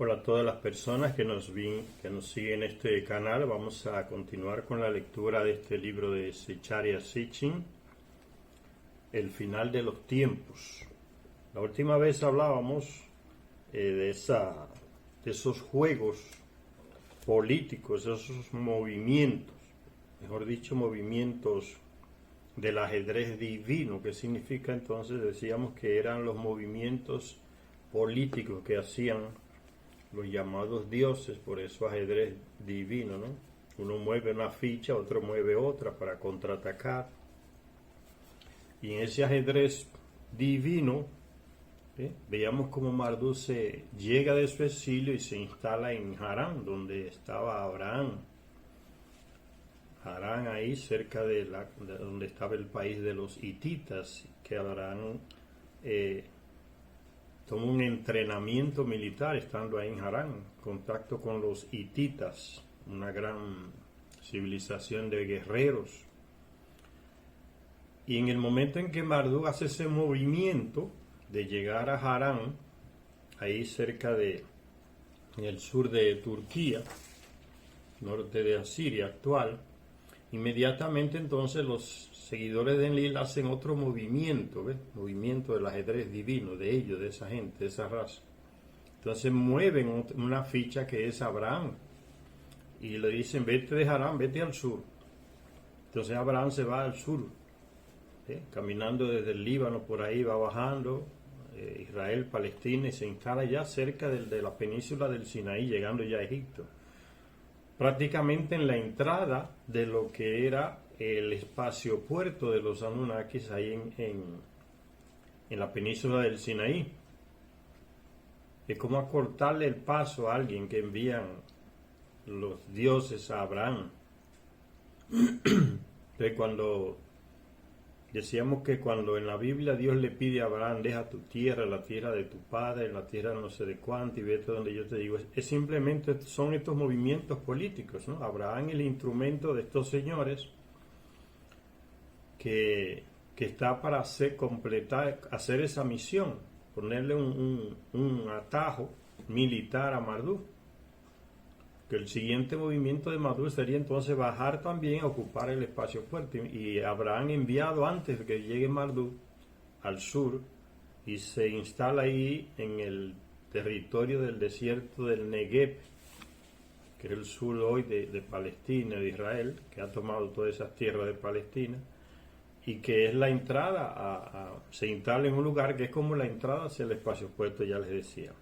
Hola a todas las personas que nos siguen en este canal. Vamos a continuar con la lectura de este libro de Zecharia Sitchin, El final de los tiempos. La última vez hablábamos de esos juegos políticos, esos movimientos, mejor dicho, movimientos del ajedrez divino, que significa entonces, decíamos que eran los movimientos políticos que hacían los llamados dioses, por eso ajedrez divino, ¿no? Uno mueve una ficha, otro mueve otra para contraatacar. Y en ese ajedrez divino, veíamos como Marduk se llega de su exilio y se instala en Harán, donde estaba Abraham. Harán, ahí cerca de donde estaba el país de los hititas, que Abraham tomó un entrenamiento militar estando ahí en Harán, contacto con los hititas, una gran civilización de guerreros. Y en el momento en que Marduk hace ese movimiento de llegar a Harán, ahí cerca en el sur de Turquía, norte de Asiria actual, inmediatamente entonces los seguidores de Enlil hacen otro movimiento, ¿ves? Movimiento del ajedrez divino, de ellos, de esa gente, de esa raza. Entonces mueven una ficha que es Abraham y le dicen, vete de Harán, vete al sur. Entonces Abraham se va al sur, caminando desde el Líbano, por ahí va bajando, Israel, Palestina, y se instala ya cerca de la península del Sinaí, llegando ya a Egipto. Prácticamente en la entrada de lo que era el espacio puerto de los Anunnakis ahí en la península del Sinaí. Es como acortarle el paso a alguien que envían los dioses a Abraham. Entonces decíamos que cuando en la Biblia Dios le pide a Abraham, deja tu tierra, la tierra de tu padre, la tierra no sé de cuánto, y vete donde yo te digo, es simplemente son estos movimientos políticos, ¿no? Abraham es el instrumento de estos señores que está para hacer esa misión, ponerle un atajo militar a Marduk. Que el siguiente movimiento de Marduk sería entonces bajar también a ocupar el espacio fuerte, y Abraham enviado antes de que llegue Marduk al sur y se instala ahí en el territorio del desierto del Negev, que es el sur hoy de Palestina, de Israel, que ha tomado todas esas tierras de Palestina, y que es la entrada se instala en un lugar que es como la entrada hacia el espacio puerto, ya les decía.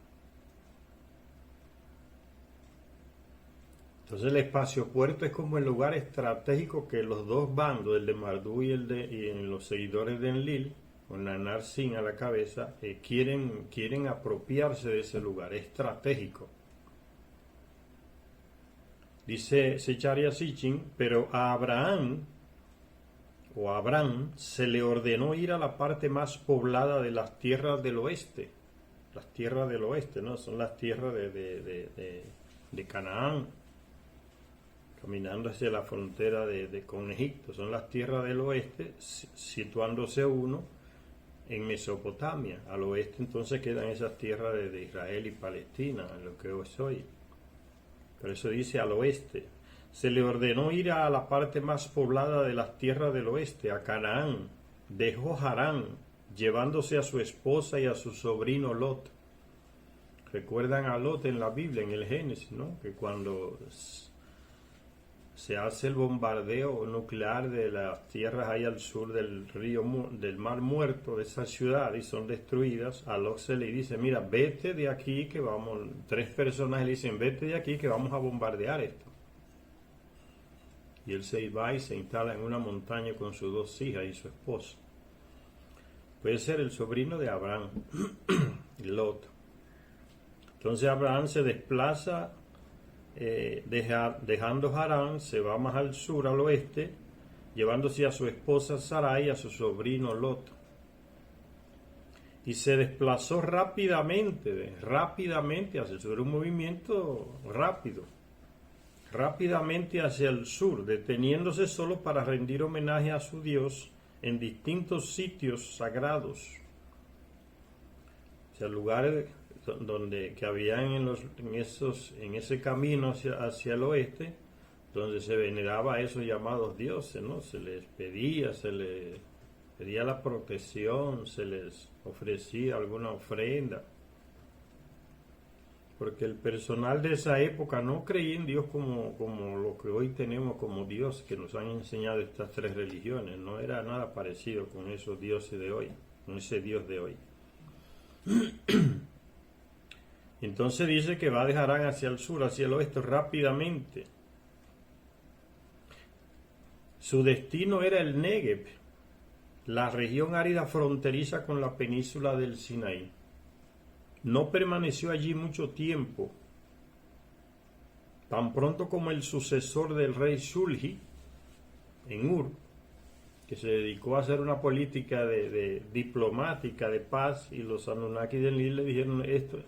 Entonces el espacio puerto es como el lugar estratégico que los dos bandos, el de Marduk y en los seguidores de Enlil, con Nanar Sin a la cabeza, quieren apropiarse de ese lugar estratégico. Dice Zecharia Sitchin, pero a Abraham se le ordenó ir a la parte más poblada de las tierras del oeste. Las tierras del oeste, ¿no? Son las tierras de Canaán, caminando hacia la frontera con Egipto. Son las tierras del oeste, situándose uno en Mesopotamia. Al oeste entonces quedan esas tierras de Israel y Palestina, lo que es hoy. Por eso dice al oeste. Se le ordenó ir a la parte más poblada de las tierras del oeste, a Canaán. Dejó Harán, llevándose a su esposa y a su sobrino Lot. Recuerdan a Lot en la Biblia, en el Génesis, ¿no? Que cuando se hace el bombardeo nuclear de las tierras ahí al sur del Mar Muerto, de esa ciudad, y son destruidas, a Lot se le dice, mira, vete de aquí que vamos, 3 personas le dicen, vete de aquí que vamos a bombardear esto. Y él se va y se instala en una montaña con sus 2 hijas y su esposa. Puede ser el sobrino de Abraham, Lot. Entonces Abraham se desplaza, dejando Harán, se va más al sur, al oeste, llevándose a su esposa Sarai y a su sobrino Lot. Y se desplazó rápidamente hacia el sur, un movimiento rápidamente hacia el sur, deteniéndose solo para rendir homenaje a su Dios en distintos sitios sagrados. O sea, lugares que habían en ese camino hacia el oeste, donde se veneraba a esos llamados dioses, ¿no? Se les pedía la protección, se les ofrecía alguna ofrenda, porque el personal de esa época no creía en Dios como lo que hoy tenemos como Dios, que nos han enseñado estas tres religiones. No era nada parecido con esos dioses de hoy, con ese Dios de hoy. Entonces dice que va a dejar hacia el sur, hacia el oeste rápidamente. Su destino era el Negev, la región árida fronteriza con la península del Sinaí. No permaneció allí mucho tiempo. Tan pronto como el sucesor del rey Shulgi, en Ur, que se dedicó a hacer una política de diplomática, de paz, y los Anunnaki del Nil le dijeron esto,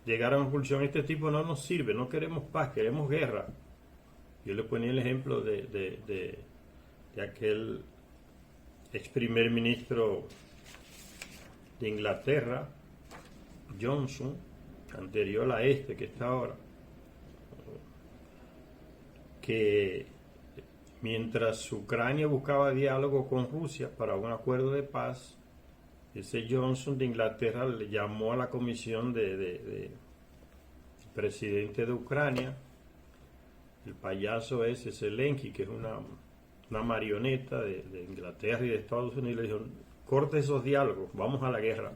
llegaron a la conclusión: este tipo no nos sirve, no queremos paz, queremos guerra. Yo le ponía el ejemplo de aquel ex primer ministro de Inglaterra, Johnson, anterior a este que está ahora, que mientras Ucrania buscaba diálogo con Rusia para un acuerdo de paz, ese Johnson de Inglaterra le llamó a la comisión de presidente de Ucrania, el payaso ese Zelensky, que es una marioneta de Inglaterra y de Estados Unidos, le dijo: corte esos diálogos, vamos a la guerra.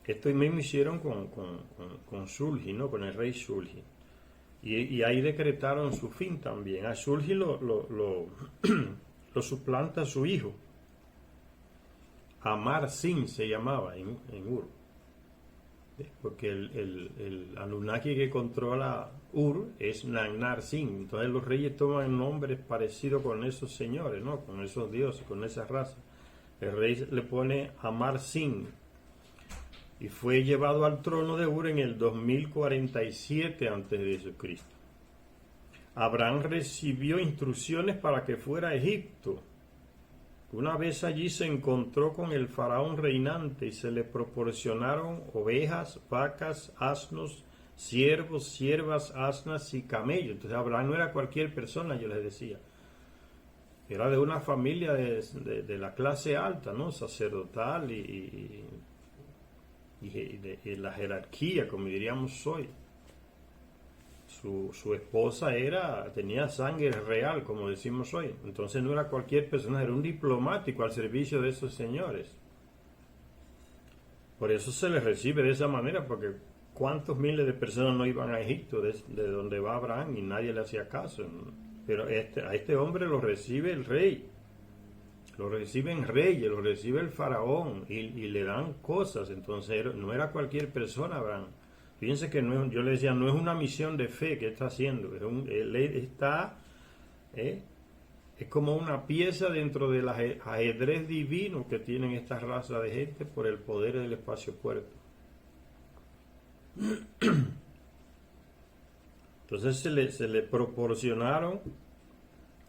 Esto mismo hicieron con Shulgi, ¿no? Con el rey Shulgi. Y ahí decretaron su fin también. A Shulgi lo suplanta su hijo. Amar Sin se llamaba en Ur. Porque el Anunnaki que controla Ur es Nagnar Sin. Entonces los reyes toman nombres parecidos con esos señores, ¿no? Con esos dioses, con esa raza. El rey le pone Amar Sin. Y fue llevado al trono de Ur en el 2047 a.C. Abraham recibió instrucciones para que fuera a Egipto. Una vez allí se encontró con el faraón reinante y se le proporcionaron ovejas, vacas, asnos, siervos, siervas, asnas y camellos. Entonces Abraham no era cualquier persona, yo les decía. Era de una familia de la clase alta, ¿no? Sacerdotal y la jerarquía, como diríamos hoy. Su esposa tenía sangre real, como decimos hoy. Entonces no era cualquier persona, era un diplomático al servicio de esos señores. Por eso se les recibe de esa manera, porque cuántos miles de personas no iban a Egipto, de donde va Abraham, y nadie le hacía caso. Pero a este hombre lo recibe el rey. Lo reciben reyes, lo recibe el faraón y le dan cosas. Entonces no era cualquier persona, Abraham. Fíjense que yo le decía, no es una misión de fe que está haciendo. Él está, es como una pieza dentro del ajedrez divino que tienen esta raza de gente por el poder del espacio-puerto. Entonces se le proporcionaron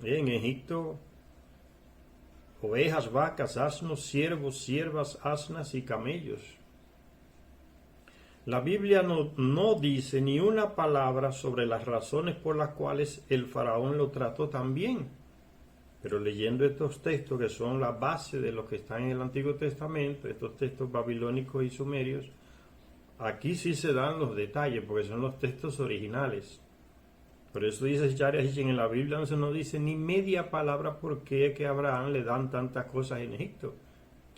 en Egipto ovejas, vacas, asnos, siervos, siervas, asnas y camellos. La Biblia no dice ni una palabra sobre las razones por las cuales el faraón lo trató tan bien. Pero leyendo estos textos, que son la base de los que están en el Antiguo Testamento, estos textos babilónicos y sumerios, aquí sí se dan los detalles, porque son los textos originales. Por eso dice Charias, en la Biblia no se nos dice ni media palabra por qué es que a Abraham le dan tantas cosas en Egipto.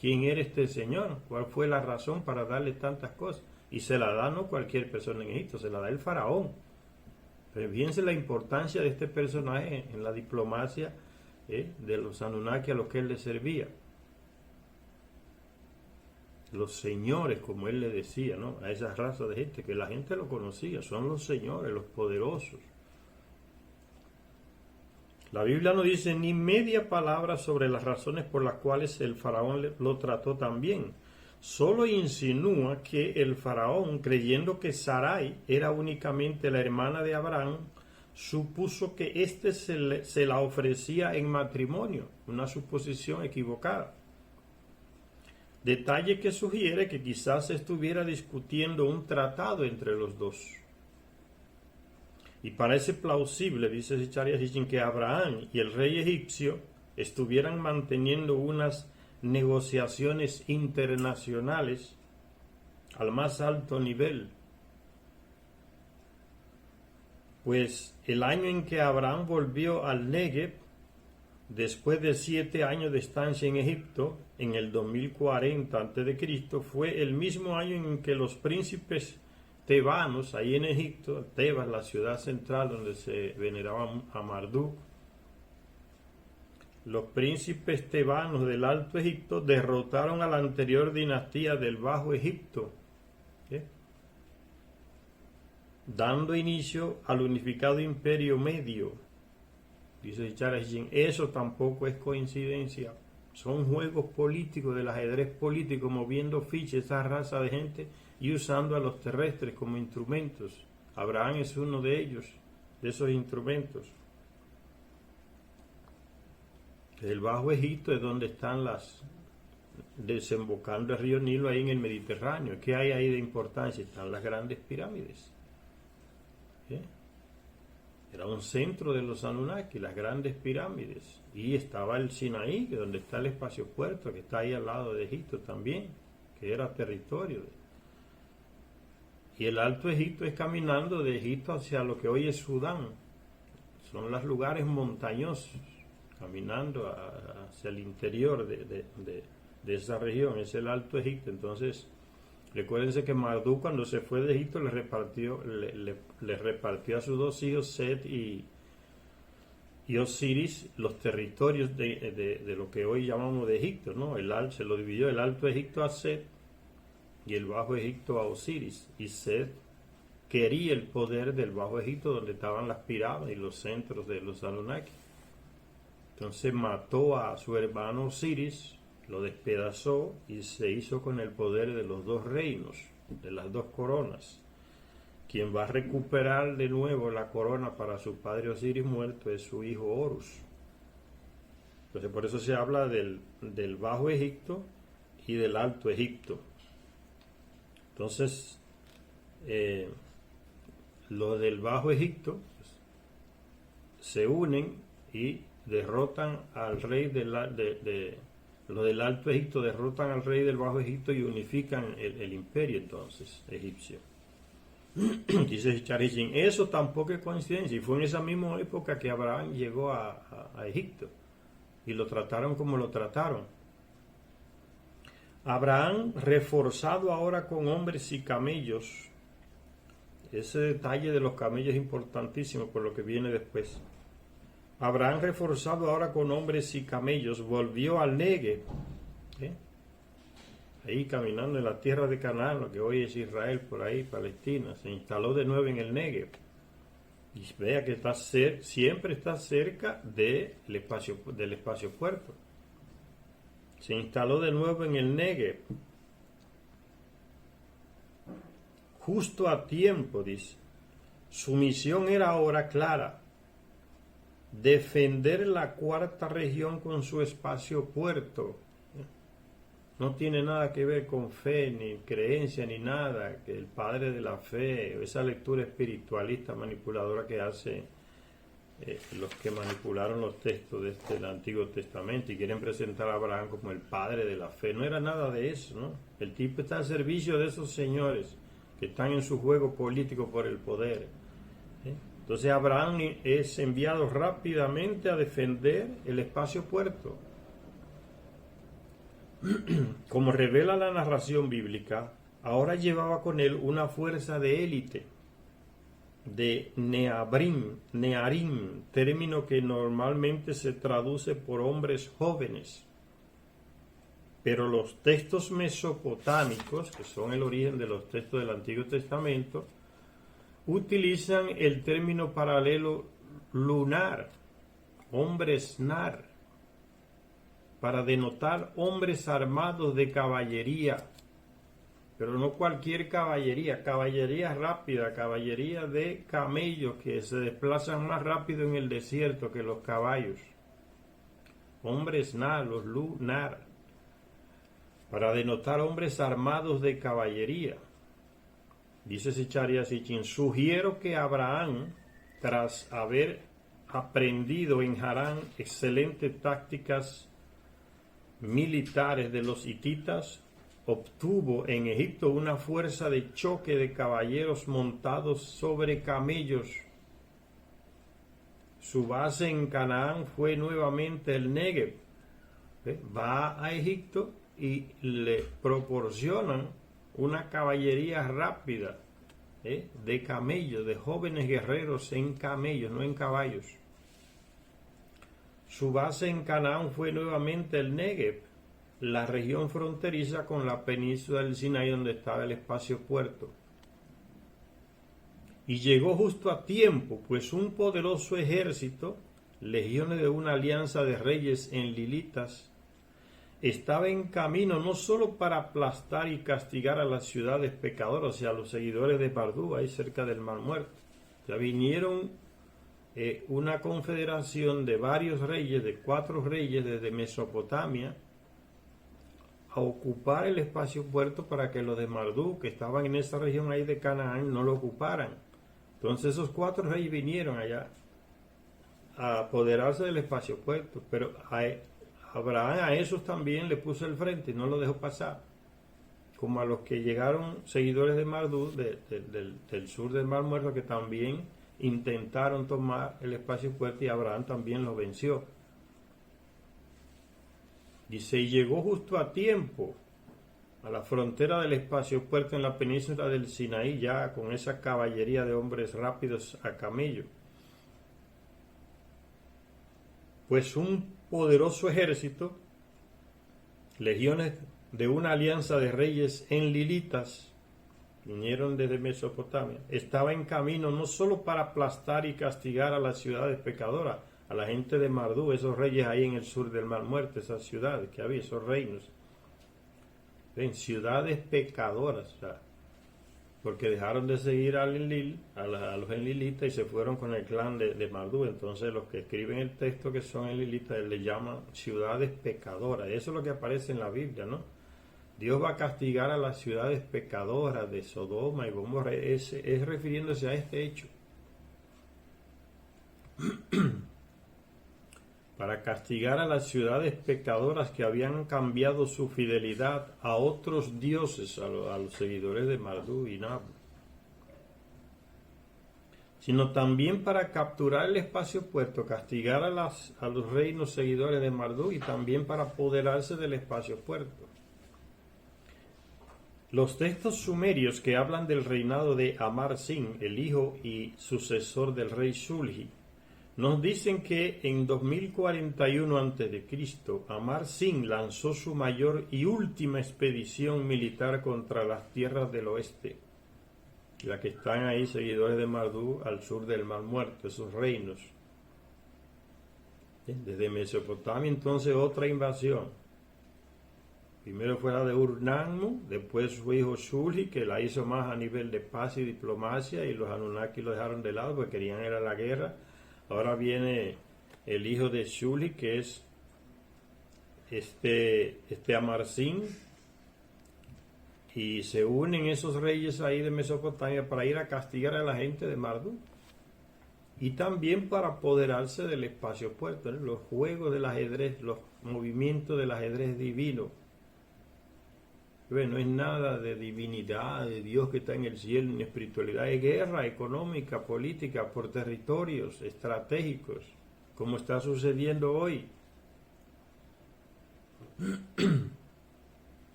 ¿Quién era este señor? ¿Cuál fue la razón para darle tantas cosas? Y se la da no cualquier persona en Egipto, se la da el faraón. Pero fíjense la importancia de este personaje en la diplomacia de los Anunnaki a los que él le servía. Los señores, como él le decía, ¿no? A esa raza de gente, que la gente lo conocía, son los señores, los poderosos. La Biblia no dice ni media palabra sobre las razones por las cuales el faraón lo trató tan bien. Solo insinúa que el faraón, creyendo que Sarai era únicamente la hermana de Abraham, supuso que éste se la ofrecía en matrimonio, una suposición equivocada. Detalle que sugiere que quizás se estuviera discutiendo un tratado entre los dos. Y parece plausible, dice Zecharia Sitchin, que Abraham y el rey egipcio estuvieran manteniendo unas negociaciones internacionales al más alto nivel. Pues el año en que Abraham volvió al Negev, después de 7 años de estancia en Egipto, en el 2040 a.C., fue el mismo año en que los príncipes tebanos, ahí en Egipto, Tebas, la ciudad central donde se veneraba a Marduk, los príncipes tebanos del Alto Egipto derrotaron a la anterior dinastía del Bajo Egipto, dando inicio al unificado Imperio Medio. Dice Charajin, eso tampoco es coincidencia, son juegos políticos del ajedrez político, moviendo fichas, esa raza de gente, y usando a los terrestres como instrumentos. Abraham es uno de ellos, de esos instrumentos. El Bajo Egipto es donde están desembocando el río Nilo, ahí en el Mediterráneo. ¿Qué hay ahí de importancia? Están las grandes pirámides. Era un centro de los Anunnaki, las grandes pirámides. Y estaba el Sinaí, que donde está el espacio puerto, que está ahí al lado de Egipto también, que era territorio. Y el Alto Egipto es caminando de Egipto hacia lo que hoy es Sudán. Son los lugares montañosos, caminando hacia el interior de esa región, es el Alto Egipto. Entonces, recuérdense que Marduk, cuando se fue de Egipto, le repartió a sus 2 hijos, Set y Osiris, los territorios de lo que hoy llamamos de Egipto, ¿no? Se lo dividió el Alto Egipto a Set y el Bajo Egipto a Osiris. Y Set quería el poder del Bajo Egipto, donde estaban las pirámides y los centros de los Anunnaki. Entonces mató a su hermano Osiris, lo despedazó y se hizo con el poder de los 2 reinos, de las 2 coronas. Quien va a recuperar de nuevo la corona para su padre Osiris muerto es su hijo Horus. Entonces por eso se habla del Bajo Egipto y del Alto Egipto. Entonces los del Bajo Egipto se unen y derrotan al rey los del Alto Egipto derrotan al rey del Bajo Egipto y unifican el imperio entonces egipcio. Dice Charijin, eso tampoco es coincidencia, y fue en esa misma época que Abraham llegó a Egipto y lo trataron como lo trataron. Abraham, reforzado ahora con hombres y camellos, ese detalle de los camellos es importantísimo por lo que viene después. Abraham, reforzado ahora con hombres y camellos, volvió al Negev, ahí caminando en la tierra de Canaán, lo que hoy es Israel, por ahí, Palestina, se instaló de nuevo en el Negev. Y vea que siempre está cerca del espacio puerto. Se instaló de nuevo en el Negev. Justo a tiempo, dice. Su misión era ahora clara: defender la 4ª región con su espacio puerto. No tiene nada que ver con fe, ni creencia, ni nada, que el padre de la fe, esa lectura espiritualista manipuladora que hace los que manipularon los textos del Antiguo Testamento y quieren presentar a Abraham como el padre de la fe. No era nada de eso, ¿no? El tipo está al servicio de esos señores que están en su juego político por el poder. Entonces Abraham es enviado rápidamente a defender el espacio puerto. Como revela la narración bíblica, ahora llevaba con él una fuerza de élite, de Nearim, término que normalmente se traduce por hombres jóvenes. Pero los textos mesopotámicos, que son el origen de los textos del Antiguo Testamento, utilizan el término paralelo lunar, hombres nar, para denotar hombres armados de caballería, pero no cualquier caballería, caballería rápida, caballería de camellos que se desplazan más rápido en el desierto que los caballos. Hombres nar, los lunar. para denotar hombres armados de caballería. Dice Zecharia Sitchin, sugiero que Abraham, tras haber aprendido en Harán excelentes tácticas militares de los hititas, obtuvo en Egipto una fuerza de choque de caballeros montados sobre camellos. Su base en Canaán fue nuevamente el Negev. Va a Egipto y le proporcionan una caballería rápida, de camellos, de jóvenes guerreros en camellos, no en caballos. Su base en Canaán fue nuevamente el Negev, la región fronteriza con la península del Sinaí donde estaba el espacio puerto. Y llegó justo a tiempo, pues un poderoso ejército, legiones de una alianza de reyes enlilitas, estaba en camino no solo para aplastar y castigar a las ciudades pecadoras y a los seguidores de Marduk, ahí cerca del Mar Muerto. Ya vinieron una confederación de varios reyes, de 4 reyes desde Mesopotamia, a ocupar el espacio puerto para que los de Marduk, que estaban en esa región ahí de Canaán, no lo ocuparan. Entonces esos 4 reyes vinieron allá a apoderarse del espacio puerto, pero Abraham a esos también le puso el frente y no lo dejó pasar, como a los que llegaron seguidores de Marduk del sur del Mar Muerto, que también intentaron tomar el espacio puerto y Abraham también los venció. Dice, y llegó justo a tiempo a la frontera del espacio puerto en la península del Sinaí, ya con esa caballería de hombres rápidos a camello. Pues un poderoso ejército, legiones de una alianza de reyes enlilitas, vinieron desde Mesopotamia, estaba en camino no solo para aplastar y castigar a las ciudades pecadoras, a la gente de Marduk, esos reyes ahí en el sur del Mar Muerto, esas ciudades que había, esos reinos, en ciudades pecadoras, o sea, porque dejaron de seguir al Enlil, a los enlilitas, y se fueron con el clan de Marduk. Entonces los que escriben el texto, que son enlilitas, le llaman ciudades pecadoras. Eso es lo que aparece en la Biblia, ¿no? Dios va a castigar a las ciudades pecadoras de Sodoma y Gomorra, es refiriéndose a este hecho. Para castigar a las ciudades pecadoras que habían cambiado su fidelidad a otros dioses, a los seguidores de Marduk y Nabu, sino también para capturar el espacio puerto, castigar a los reinos seguidores de Marduk y también para apoderarse del espacio puerto. Los textos sumerios que hablan del reinado de Amar-Sin, el hijo y sucesor del rey Shulgi, nos dicen que en 2041 a.C., Amar-Sin lanzó su mayor y última expedición militar contra las tierras del oeste, la que están ahí seguidores de Marduk al sur del Mar Muerto, esos reinos. Desde Mesopotamia entonces otra invasión. Primero fue la de Ur-Nammu, después su hijo Shulgi, que la hizo más a nivel de paz y diplomacia, y los Anunnaki lo dejaron de lado porque querían era la guerra. Ahora viene el hijo de Shulgi, que es este Amar-Sin, y se unen esos reyes ahí de Mesopotamia para ir a castigar a la gente de Marduk y también para apoderarse del espacio puerto, ¿no? Los juegos del ajedrez, los movimientos del ajedrez divino. No es nada de divinidad, de Dios que está en el cielo, ni espiritualidad, es guerra económica, política, por territorios estratégicos, como está sucediendo hoy.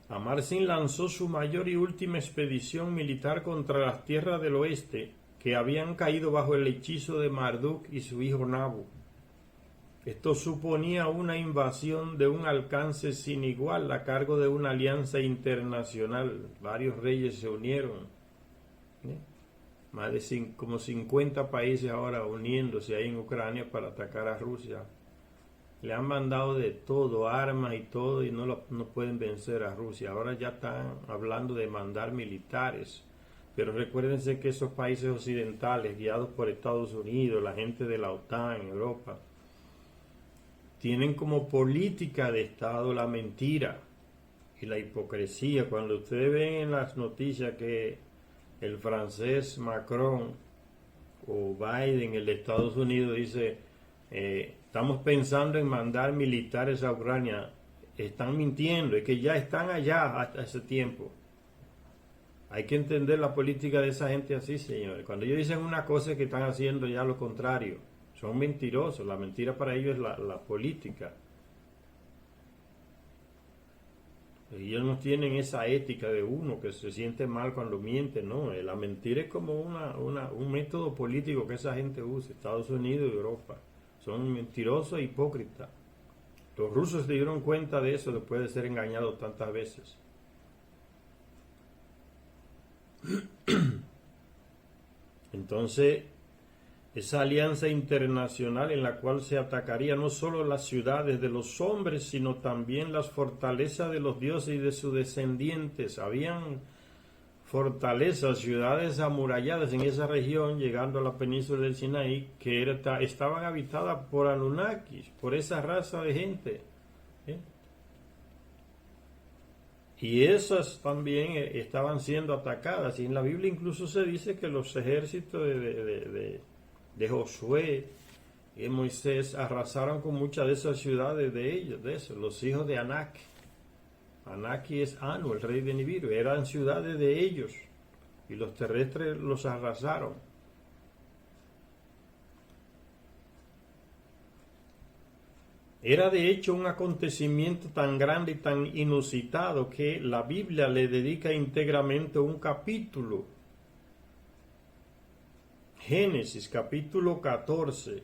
Amar-Sin lanzó su mayor y última expedición militar contra las tierras del oeste, que habían caído bajo el hechizo de Marduk y su hijo Nabu. Esto suponía una invasión de un alcance sin igual a cargo de una alianza internacional. Varios reyes se unieron. Más de como 50 países ahora uniéndose ahí en Ucrania para atacar a Rusia. Le han mandado de todo, armas y todo, y no pueden vencer a Rusia. Ahora ya están hablando de mandar militares. Pero recuérdense que esos países occidentales, guiados por Estados Unidos, la gente de la OTAN, Europa, tienen como política de Estado la mentira y la hipocresía. Cuando ustedes ven en las noticias que el francés Macron o Biden, el de Estados Unidos, dice, estamos pensando en mandar militares a Ucrania, están mintiendo, es que ya están allá hasta ese tiempo. Hay que entender la política de esa gente así, señores. Cuando ellos dicen una cosa, es que están haciendo ya lo contrario. Son mentirosos. La mentira para ellos es la política. Ellos no tienen esa ética de uno que se siente mal cuando miente. No, la mentira es como un método político que esa gente usa. Estados Unidos y Europa. Son mentirosos e hipócritas. Los rusos se dieron cuenta de eso después de ser engañados tantas veces. Entonces, esa alianza internacional en la cual se atacaría no solo las ciudades de los hombres, sino también las fortalezas de los dioses y de sus descendientes. Habían fortalezas, ciudades amuralladas en esa región, llegando a la península del Sinaí, que estaban habitadas por Anunnakis, por esa raza de gente. Y esas también estaban siendo atacadas. Y en la Biblia incluso se dice que los ejércitos de Josué y Moisés arrasaron con muchas de esas ciudades de ellos, de esos, los hijos de Anak. Anaki es Anu, el rey de Nibiru. Eran ciudades de ellos. Y los terrestres los arrasaron. Era de hecho un acontecimiento tan grande y tan inusitado que la Biblia le dedica íntegramente un capítulo. Génesis capítulo 14.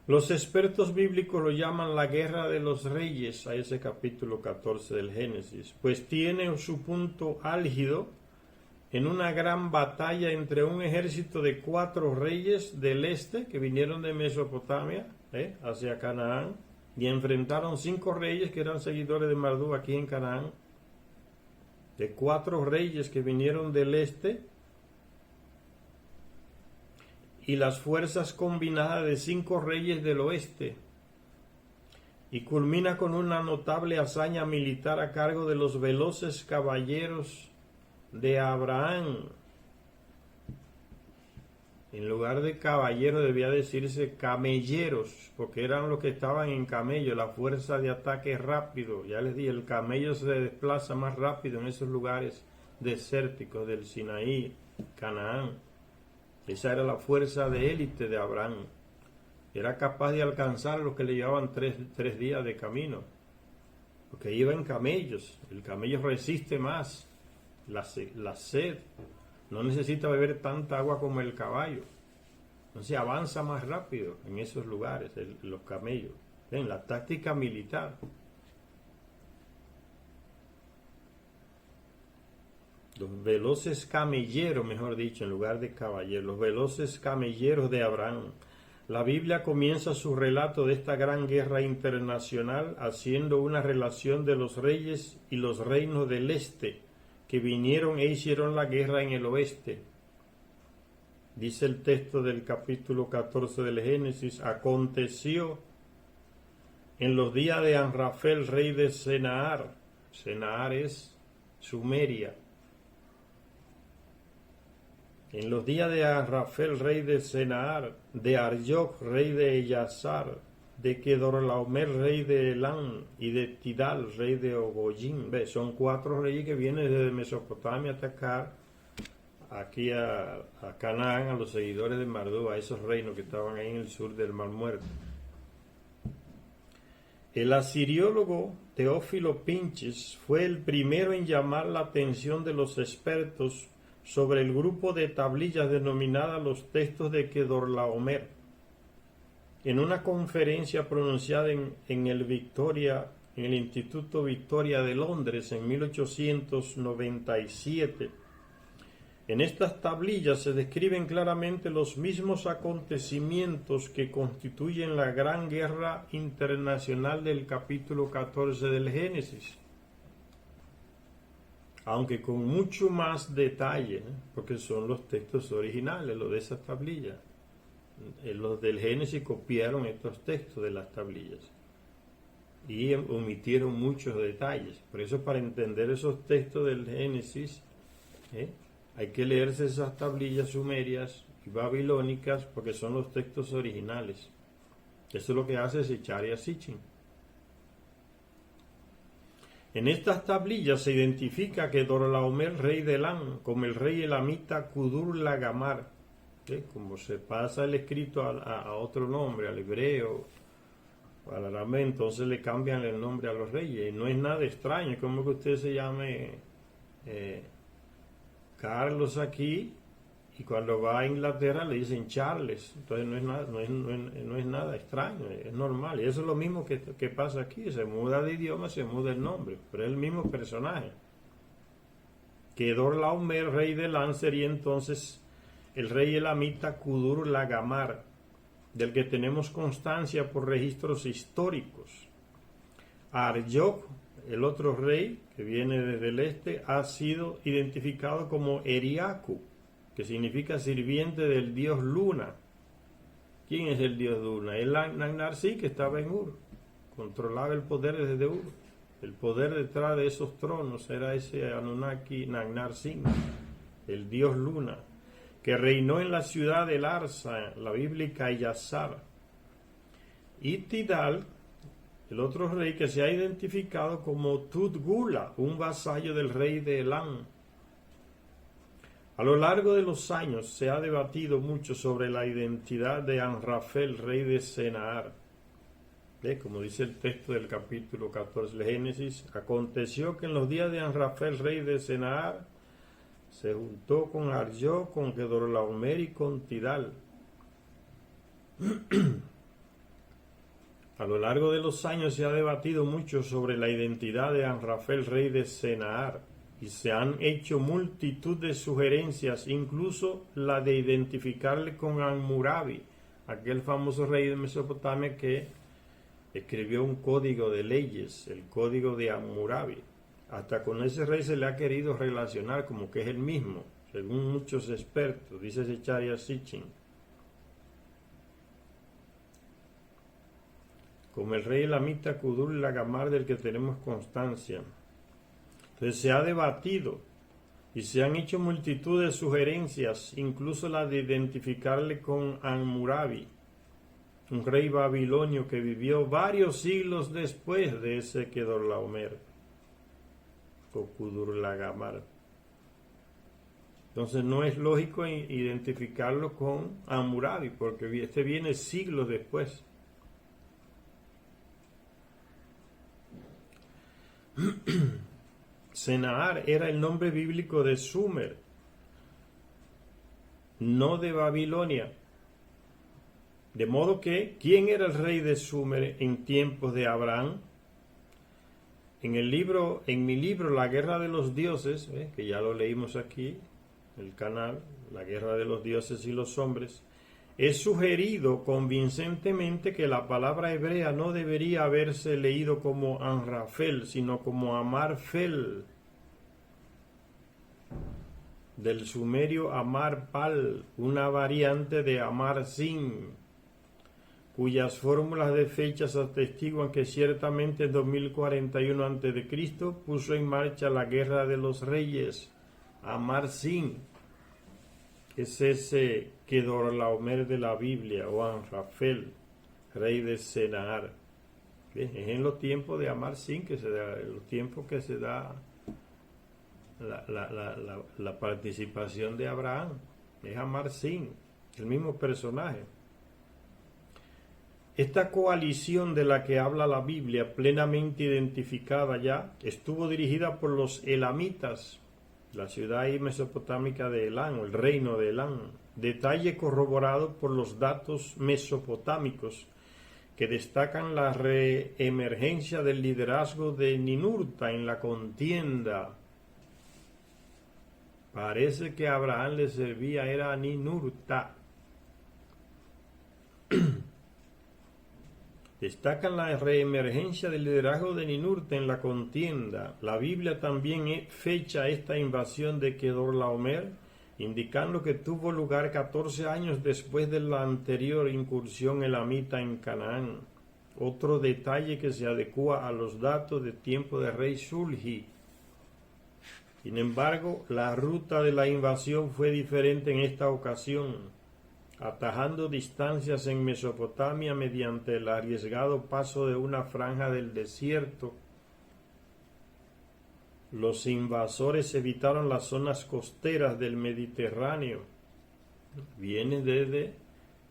Los expertos bíblicos lo llaman la guerra de los reyes a ese capítulo 14 del Génesis, pues tiene su punto álgido en una gran batalla entre un ejército de 4 reyes del este que vinieron de Mesopotamia hacia Canaán, y enfrentaron 5 reyes que eran seguidores de Marduk aquí en Canaán, de 4 reyes que vinieron del este, y las fuerzas combinadas de 5 reyes del oeste, y culmina con una notable hazaña militar a cargo de los veloces caballeros de Abraham. En lugar de caballeros debía decirse camelleros, porque eran los que estaban en camello, la fuerza de ataque rápido. Ya les dije, el camello se desplaza más rápido en esos lugares desérticos del Sinaí, Canaán. Esa era la fuerza de élite de Abraham. Era capaz de alcanzar a los que le llevaban tres días de camino, porque iba en camellos. El camello resiste más la sed. No necesita beber tanta agua como el caballo. Entonces avanza más rápido en esos lugares, los camellos. Ven, la táctica militar. Los veloces camelleros, mejor dicho, en lugar de caballeros. Los veloces camelleros de Abraham. La Biblia comienza su relato de esta gran guerra internacional haciendo una relación de los reyes y los reinos del este, que vinieron e hicieron la guerra en el oeste. Dice el texto del capítulo 14 del Génesis: aconteció en los días de Amrafel, rey de Sennaar. Sennaar es Sumeria. En los días de Amrafel, rey de Sennaar, de Arioc, rey de Ellasar, de Kedorlaomer, rey de Elam, y de Tidal, rey de Ogoyim. Son 4 reyes que vienen desde Mesopotamia a atacar aquí a Canaán, a los seguidores de Marduk, a esos reinos que estaban ahí en el sur del Mar Muerto. El asiriólogo Teófilo Pinches fue el primero en llamar la atención de los expertos sobre el grupo de tablillas denominadas los textos de Kedorlaomer. En una conferencia pronunciada en el Instituto Victoria de Londres en 1897, en estas tablillas se describen claramente los mismos acontecimientos que constituyen la gran guerra internacional del capítulo 14 del Génesis, aunque con mucho más detalle, porque son los textos originales, los de esas tablillas. Los del Génesis copiaron estos textos de las tablillas. y omitieron muchos detalles. Por eso, para entender esos textos del Génesis, hay que leerse esas tablillas sumerias y babilónicas, porque son los textos originales. Eso es lo que hace Zecharia Sitchin. En estas tablillas se identifica que Dor-Laomer, rey de Elam, como el rey elamita Kudur-Lagamar, como se pasa el escrito a otro nombre, al hebreo, al arameo, entonces le cambian el nombre a los reyes. No es nada extraño, como que usted se llame Carlos aquí, y cuando va a Inglaterra le dicen Charles. Entonces no es nada extraño, es normal. Y eso es lo mismo que pasa aquí. Se muda de idioma, se muda el nombre, pero es el mismo personaje. Que Dor-Laomer, rey de Elam, sería entonces el rey elamita Kudur-Lagamar, del que tenemos constancia por registros históricos. Arjok, el otro rey que viene desde el este, ha sido identificado como Eriaku, que significa sirviente del dios Luna. ¿Quién es el dios Luna? El Nag-Nar-Si, que estaba en Ur, controlaba el poder desde Ur. El poder detrás de esos tronos era ese Anunnaki Nag-Nar-Si, el dios Luna, que reinó en la ciudad de Larsa, la bíblica Yazar. Y Tidal, el otro rey que se ha identificado como Tudgula, un vasallo del rey de Elam. A lo largo de los años se ha debatido mucho sobre la identidad de Amrafel, rey de Sennaar. Como dice el texto del capítulo 14 de Génesis, aconteció que en los días de Amrafel, rey de Sennaar, se juntó con Arjok, con Kedorlaomer y con Tidal. A lo largo de los años se ha debatido mucho sobre la identidad de Amrafel, rey de Sennaar, y se han hecho multitud de sugerencias, incluso la de identificarle con Hammurabi, aquel famoso rey de Mesopotamia que escribió un código de leyes, el código de Hammurabi. Hasta con ese rey se le ha querido relacionar como que es el mismo, según muchos expertos, dice Zecharia Sitchin. Como el rey elamita Kudur-Lagamar, del que tenemos constancia. Entonces se ha debatido y se han hecho multitud de sugerencias, incluso la de identificarle con Hammurabi, un rey babilonio que vivió varios siglos después de ese Kedorlaomer o Kudur-Lagamar. Entonces no es lógico identificarlo con Hammurabi, porque este viene siglos después. Sennaar era el nombre bíblico de Sumer, no de Babilonia. De modo que, ¿quién era el rey de Sumer en tiempos de Abraham? En mi libro La Guerra de los Dioses, que ya lo leímos aquí, el canal, La Guerra de los Dioses y los Hombres, he sugerido convincentemente que la palabra hebrea no debería haberse leído como Amrafel, sino como Amarfel, del sumerio Amarpal, una variante de Amar-Sin, cuyas fórmulas de fechas atestiguan que ciertamente en 2041 a.C. puso en marcha la Guerra de los Reyes, Amar-Sin, que es ese Kedorlaomer de la Biblia, o Amrafel, rey de Sennaar. Es en los tiempos de Amar-Sin que se da, en los tiempos que se da la participación de Abraham. Es Amar-Sin, el mismo personaje. Esta coalición de la que habla la Biblia, plenamente identificada ya, estuvo dirigida por los elamitas, la ciudad mesopotámica de Elam, el reino de Elam, detalle corroborado por los datos mesopotámicos que destacan la reemergencia del liderazgo de Ninurta en la contienda. Parece que a Abraham le servía, era Ninurta. Destacan la reemergencia del liderazgo de Ninurta en la contienda. La Biblia también fecha esta invasión de Kedorlaomer, indicando que tuvo lugar 14 años después de la anterior incursión elamita en Canaán. otro detalle que se adecua a los datos de tiempo del rey Shulgi. Sin embargo, la ruta de la invasión fue diferente en esta ocasión, atajando distancias en Mesopotamia mediante el arriesgado paso de una franja del desierto. Los invasores evitaron las zonas costeras del Mediterráneo. Vienen desde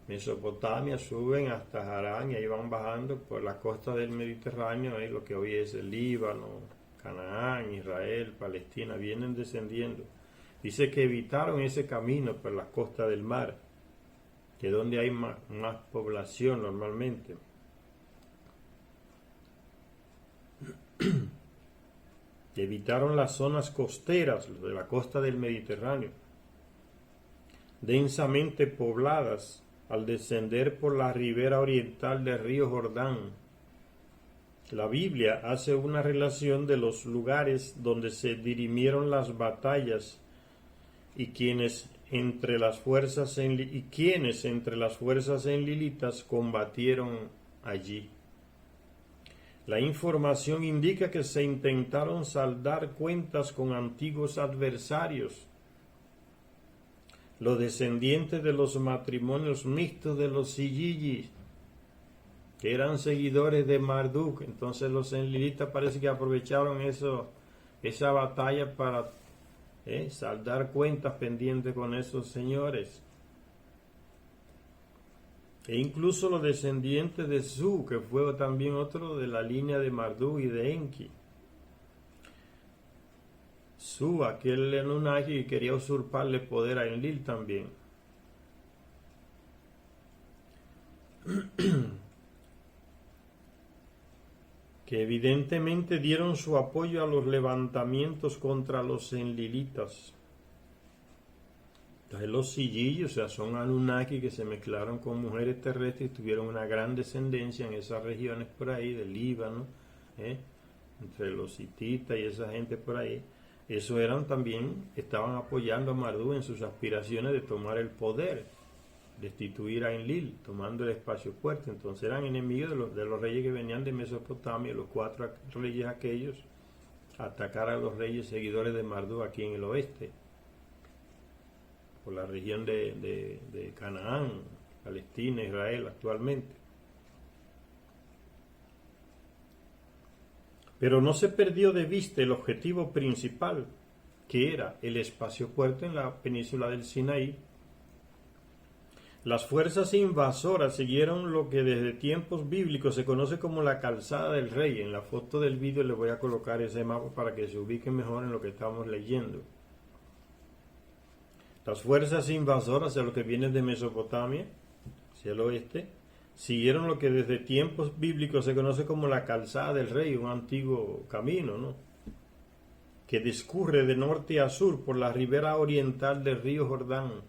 Mesopotamia, suben hasta Harán y ahí van bajando por la costa del Mediterráneo, lo que hoy es el Líbano, Canaán, Israel, Palestina, vienen descendiendo. Dice que evitaron ese camino por la costa del mar, que es donde hay más población normalmente. Evitaron las zonas costeras de la costa del Mediterráneo, densamente pobladas, al descender por la ribera oriental del río Jordán. La Biblia hace una relación de los lugares donde se dirimieron las batallas y quienes entre las fuerzas enlilitas combatieron allí. La información indica que se intentaron saldar cuentas con antiguos adversarios. Los descendientes de los matrimonios mixtos de los Silligi, que eran seguidores de Marduk, entonces los enlilitas parece que aprovecharon esa batalla para saldar cuentas pendientes con esos señores. E incluso los descendientes de Su, que fue también otro de la línea de Marduk y de Enki. Su, aquel Anunnaki que quería usurparle poder a Enlil también. Que evidentemente dieron su apoyo a los levantamientos contra los enlilitas. Entonces los Sillillos, o sea, son Anunnaki que se mezclaron con mujeres terrestres y tuvieron una gran descendencia en esas regiones por ahí, del Líbano, entre los hititas y esa gente por ahí. Eso estaban apoyando a Marduk en sus aspiraciones de tomar el poder, destituir a Enlil, tomando el espacio fuerte. Entonces eran enemigos de los reyes que venían de Mesopotamia, los 4 reyes aquellos, atacar a los reyes seguidores de Marduk aquí en el oeste, por la región de Canaán, Palestina, Israel actualmente. Pero no se perdió de vista el objetivo principal, que era el espacio fuerte en la península del Sinaí. Las fuerzas invasoras siguieron lo que desde tiempos bíblicos se conoce como la calzada del rey. En la foto del vídeo les voy a colocar ese mapa para que se ubiquen mejor en lo que estamos leyendo. Las fuerzas invasoras, de lo que vienen de Mesopotamia, hacia el oeste, siguieron lo que desde tiempos bíblicos se conoce como la calzada del rey, un antiguo camino, ¿no?, que discurre de norte a sur por la ribera oriental del río Jordán.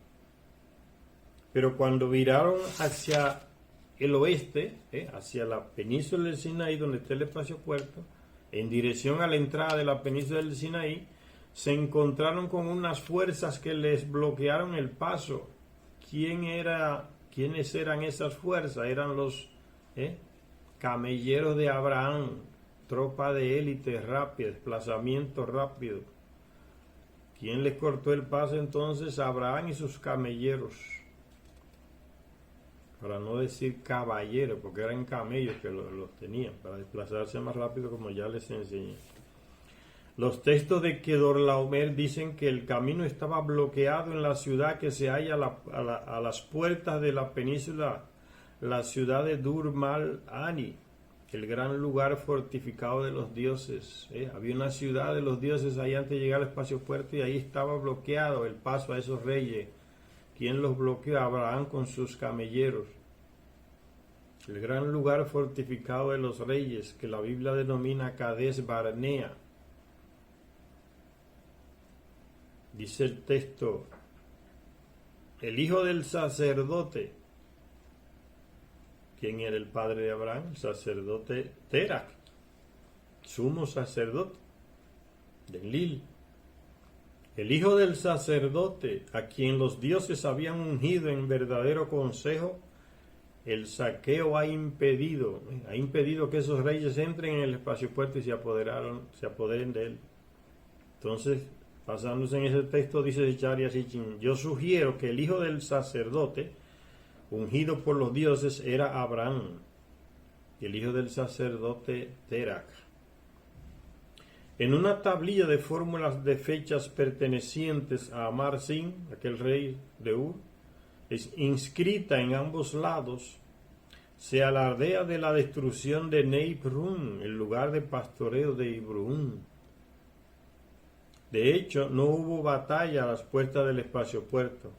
Pero cuando viraron hacia el oeste, hacia la península del Sinaí, donde está el espacio puerto, en dirección a la entrada de la península del Sinaí, se encontraron con unas fuerzas que les bloquearon el paso. ¿Quiénes eran esas fuerzas? Eran los camelleros de Abraham, tropa de élite rápida, desplazamiento rápido. ¿Quién les cortó el paso entonces? Abraham y sus camelleros. Para no decir caballeros, porque eran camellos que los tenían, para desplazarse más rápido, como ya les enseñé. Los textos de Kedorlaomer dicen que el camino estaba bloqueado en la ciudad que se halla a las puertas de la península, la ciudad de Dur-Mal-Ani, el gran lugar fortificado de los dioses. Había una ciudad de los dioses ahí antes de llegar al espacio fuerte y ahí estaba bloqueado el paso a esos reyes. ¿Quién los bloqueó? Abraham con sus camelleros. El gran lugar fortificado de los reyes, que la Biblia denomina Cades Barnea. Dice el texto, el hijo del sacerdote. ¿Quién era el padre de Abraham? El sacerdote Terak, sumo sacerdote de Enlil. El hijo del sacerdote, a quien los dioses habían ungido en verdadero consejo, el saqueo ha impedido que esos reyes entren en el espacio puerto y se apoderen de él. Entonces, basándose en ese texto, dice Zecharia Sitchin: yo sugiero que el hijo del sacerdote, ungido por los dioses, era Abraham, y el hijo del sacerdote Terach. En una tablilla de fórmulas de fechas pertenecientes a Amar Sin, aquel rey de Ur, es inscrita en ambos lados, se alardea de la destrucción de Neibrun, el lugar de pastoreo de Ibrun. De hecho, no hubo batalla a las puertas del espacio puerto.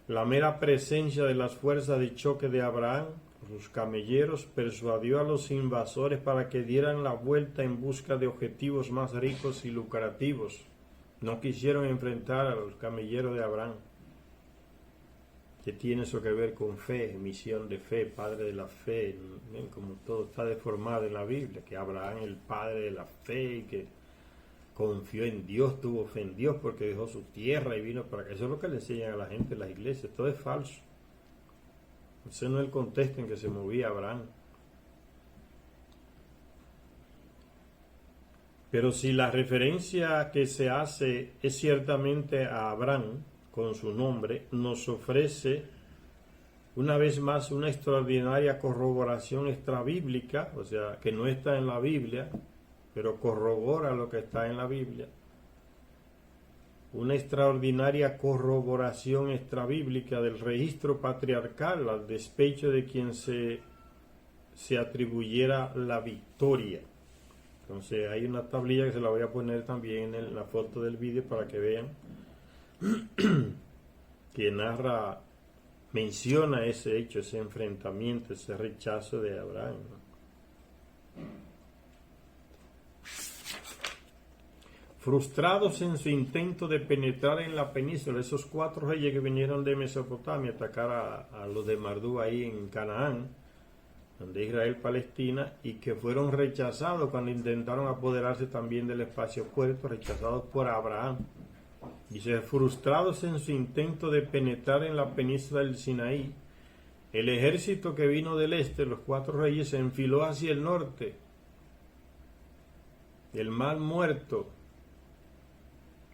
La mera presencia de las fuerzas de choque de Abraham, sus camelleros, persuadió a los invasores para que dieran la vuelta en busca de objetivos más ricos y lucrativos. No quisieron enfrentar a los camelleros de Abraham. ¿Qué tiene eso que ver con fe, misión de fe, padre de la fe? Como todo está deformado en la Biblia, que Abraham es el padre de la fe y que confió en Dios, tuvo fe en Dios porque dejó su tierra y vino para acá. Eso es lo que le enseñan a la gente en las iglesias. Todo es falso. Ese no es el contexto en que se movía Abraham. Pero si la referencia que se hace es ciertamente a Abraham con su nombre, nos ofrece una vez más una extraordinaria corroboración extrabíblica, o sea, que no está en la Biblia, pero corrobora lo que está en la Biblia. Una extraordinaria corroboración extrabíblica del registro patriarcal al despecho de quien se atribuyera la victoria. Entonces hay una tablilla que se la voy a poner también en la foto del vídeo para que vean, que narra, menciona ese hecho, ese enfrentamiento, ese rechazo de Abraham. Frustrados en su intento de penetrar en la península, esos 4 reyes que vinieron de Mesopotamia a atacar a los de Mardú ahí en Canaán, donde Israel, Palestina, y que fueron rechazados cuando intentaron apoderarse también del espacio puerto, rechazados por Abraham. Dice: frustrados en su intento de penetrar en la península del Sinaí, el ejército que vino del este, los 4 reyes, se enfiló hacia el norte, el Mar Muerto,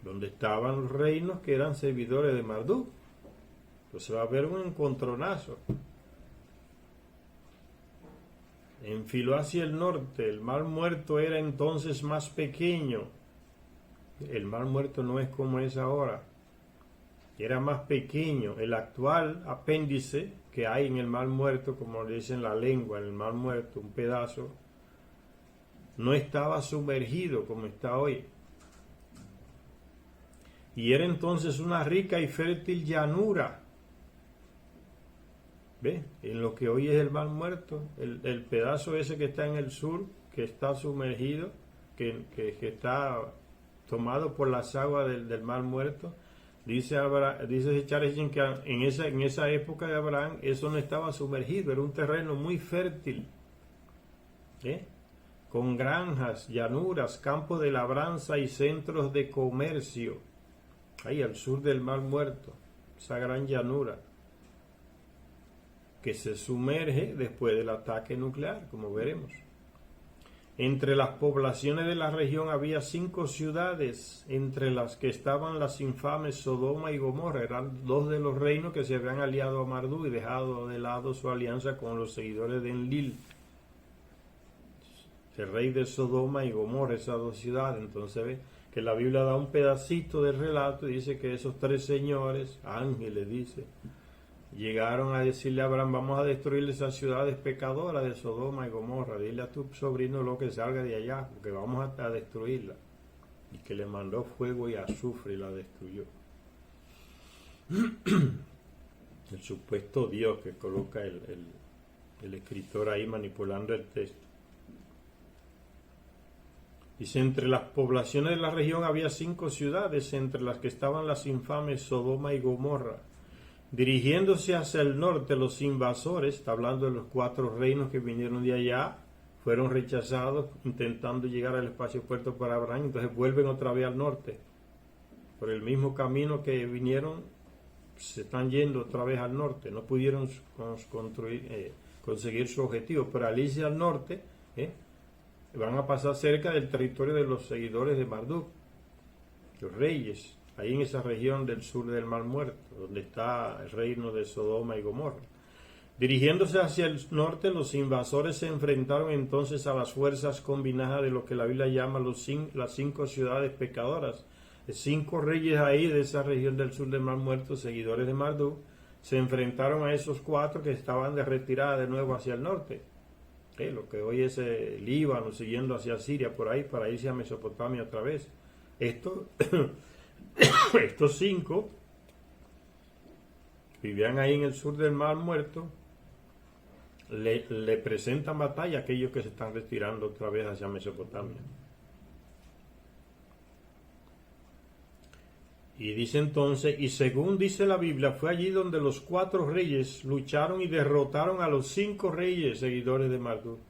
donde estaban los reinos que eran servidores de Marduk. Entonces va a haber un encontronazo. Enfiló hacia el norte. El Mar Muerto era entonces más pequeño. El Mar Muerto no es como es ahora. Era más pequeño. El actual apéndice que hay en el Mar Muerto, como le dicen la lengua, en el Mar Muerto, un pedazo, no estaba sumergido como está hoy. Y era entonces una rica y fértil llanura. ¿Ve? En lo que hoy es el Mar Muerto, el pedazo ese que está en el sur, que está sumergido, que está tomado por las aguas del Mar Muerto. Dice Charles que en esa época de Abraham eso no estaba sumergido, era un terreno muy fértil, con granjas, llanuras, campos de labranza y centros de comercio. Ahí al sur del Mar Muerto, esa gran llanura que se sumerge después del ataque nuclear, como veremos. Entre las poblaciones de la región había 5 ciudades, entre las que estaban las infames Sodoma y Gomorra. Eran 2 de los reinos que se habían aliado a Marduk y dejado de lado su alianza con los seguidores de Enlil. El rey de Sodoma y Gomorra, esas 2 ciudades. Entonces ve que la Biblia da un pedacito del relato y dice que esos 3 señores, ángeles, dice, llegaron a decirle a Abraham: vamos a destruir esas ciudades pecadoras de Sodoma y Gomorra, dile a tu sobrino lo que salga de allá, porque vamos a destruirla. Y que le mandó fuego y azufre y la destruyó. El supuesto Dios que coloca el escritor ahí manipulando el texto. Dice: entre las poblaciones de la región había 5 ciudades, entre las que estaban las infames Sodoma y Gomorra. Dirigiéndose hacia el norte, los invasores, está hablando de los 4 reinos que vinieron de allá, fueron rechazados intentando llegar al espacio puerto para Abraham, entonces vuelven otra vez al norte. Por el mismo camino que vinieron, se están yendo otra vez al norte, no pudieron conseguir su objetivo. Pero al irse al norte, van a pasar cerca del territorio de los seguidores de Marduk, los reyes, ahí en esa región del sur del Mar Muerto, donde está el reino de Sodoma y Gomorra. Dirigiéndose hacia el norte, los invasores se enfrentaron entonces a las fuerzas combinadas de lo que la Biblia llama las 5 ciudades pecadoras. 5 reyes ahí de esa región del sur del Mar Muerto, seguidores de Marduk, se enfrentaron a esos 4 que estaban de retirada de nuevo hacia el norte. Lo que hoy es Líbano, siguiendo hacia Siria, por ahí, para irse a Mesopotamia otra vez. Estos 5 vivían ahí en el sur del Mar Muerto, le presentan batalla a aquellos que se están retirando otra vez hacia Mesopotamia. Y dice entonces, y según dice la Biblia, fue allí donde los 4 reyes lucharon y derrotaron a los 5 reyes seguidores de Marduk.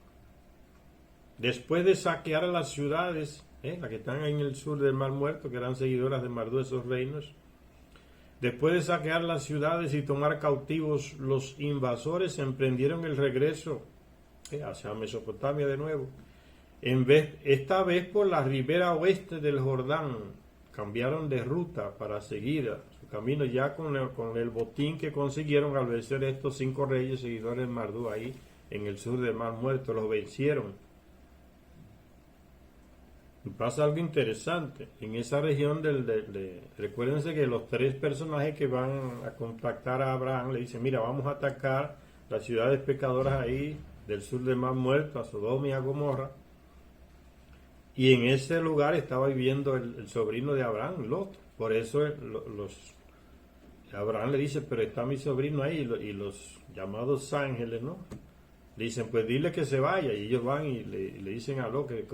Después de saquear a las ciudades, las que están en el sur del Mar Muerto, que eran seguidoras de Marduk, esos reinos, después de saquear las ciudades y tomar cautivos, los invasores emprendieron el regreso hacia Mesopotamia de nuevo, esta vez por la ribera oeste del Jordán. Cambiaron de ruta para seguir su camino ya con el botín que consiguieron al vencer a estos 5 reyes seguidores de Marduk ahí en el sur del Mar Muerto. Los vencieron. Y pasa algo interesante. En esa región recuérdense que los 3 personajes que van a contactar a Abraham le dicen, mira, vamos a atacar las ciudades pecadoras ahí del sur del Mar Muerto, a Sodoma y a Gomorra. Y en ese lugar estaba viviendo el sobrino de Abraham, Lot. Por eso Abraham le dice, pero está mi sobrino ahí. Y los llamados ángeles, ¿no? Le dicen, pues dile que se vaya. Y ellos van y le dicen a Lot que